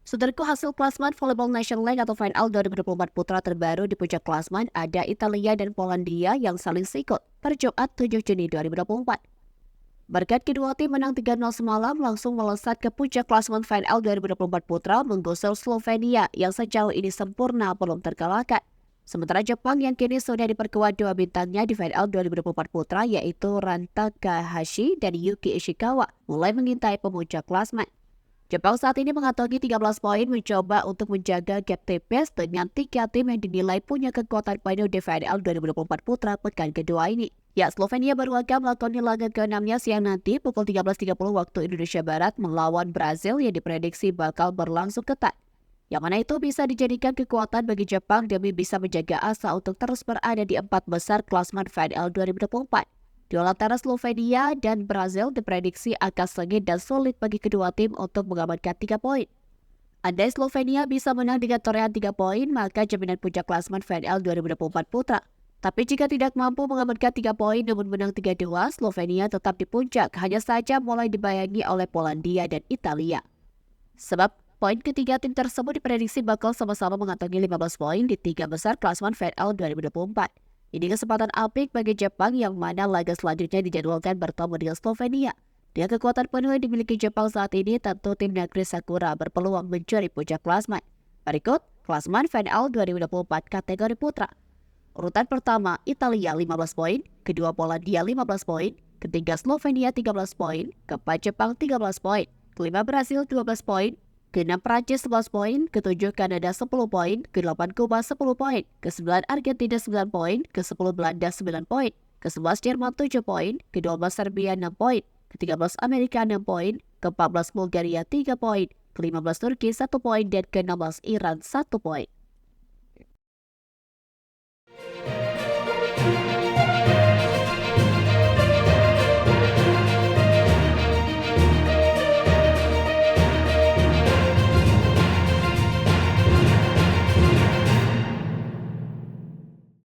Saudaraku, hasil klasmen Volleyball Nation League atau Final 2024 Putra terbaru di puncak klasmen ada Italia dan Polandia yang saling sikut pada Jumat 7 Juni 2024. Berkat kedua tim menang 3-0 semalam, langsung melesat ke puncak klasmen Final 2024 Putra menggusur Slovenia yang sejauh ini sempurna belum terkalahkan. Sementara Jepang yang kini sudah diperkuat dua bintangnya di Final 2024 Putra yaitu Ran Takahashi dan Yuki Ishikawa mulai mengintai pemuncak klasmen. Jepang saat ini mengantongi 13 poin mencoba untuk menjaga gap tipis dengan tiga tim yang dinilai punya kekuatan penuh di final 2024 Putra pekan kedua ini. Ya, Slovenia baru akan melakoni laga ke-6-nya siang nanti pukul 13.30 waktu Indonesia Barat melawan Brazil yang diprediksi bakal berlangsung ketat. Yang mana itu bisa dijadikan kekuatan bagi Jepang demi bisa menjaga asa untuk terus berada di 4 besar klasmen final 2024. Duel antara Slovenia dan Brazil diprediksi akan sengit dan sulit bagi kedua tim untuk mengamankan 3 poin. Andai Slovenia bisa menang dengan torehan 3 poin, maka jaminan puncak klasmen final 2024 Putra. Tapi jika tidak mampu mengamankan 3 poin namun menang 3-2, Slovenia tetap di puncak, hanya saja mulai dibayangi oleh Polandia dan Italia. Sebab poin ketiga tim tersebut diprediksi bakal sama-sama mengantongi 15 poin di 3 besar klasmen final 2024. Ini kesempatan apik bagi Jepang yang mana laga selanjutnya dijadwalkan bertemu dengan Slovenia. Dengan kekuatan penuh yang dimiliki Jepang saat ini, tentu tim negeri Sakura berpeluang mencuri puncak klasmen. Berikut klasmen final 2024 kategori putra. Urutan pertama, Italia 15 poin, kedua Polandia 15 poin, ketiga Slovenia 13 poin, keempat Jepang 13 poin, kelima Brasil 12 poin, ke-6 Prancis 11 poin, ke-7 Kanada 10 poin, ke-8 Kuba 10 poin, ke-9 Argentina 9 poin, ke-10 Belanda 9 poin, ke-11 Jerman 7 poin, ke-12 Serbia 6 poin, ke-13 Amerika 6 poin, ke-14 Bulgaria 3 poin, ke-15 Turki 1 poin, dan ke-16 Iran 1 poin.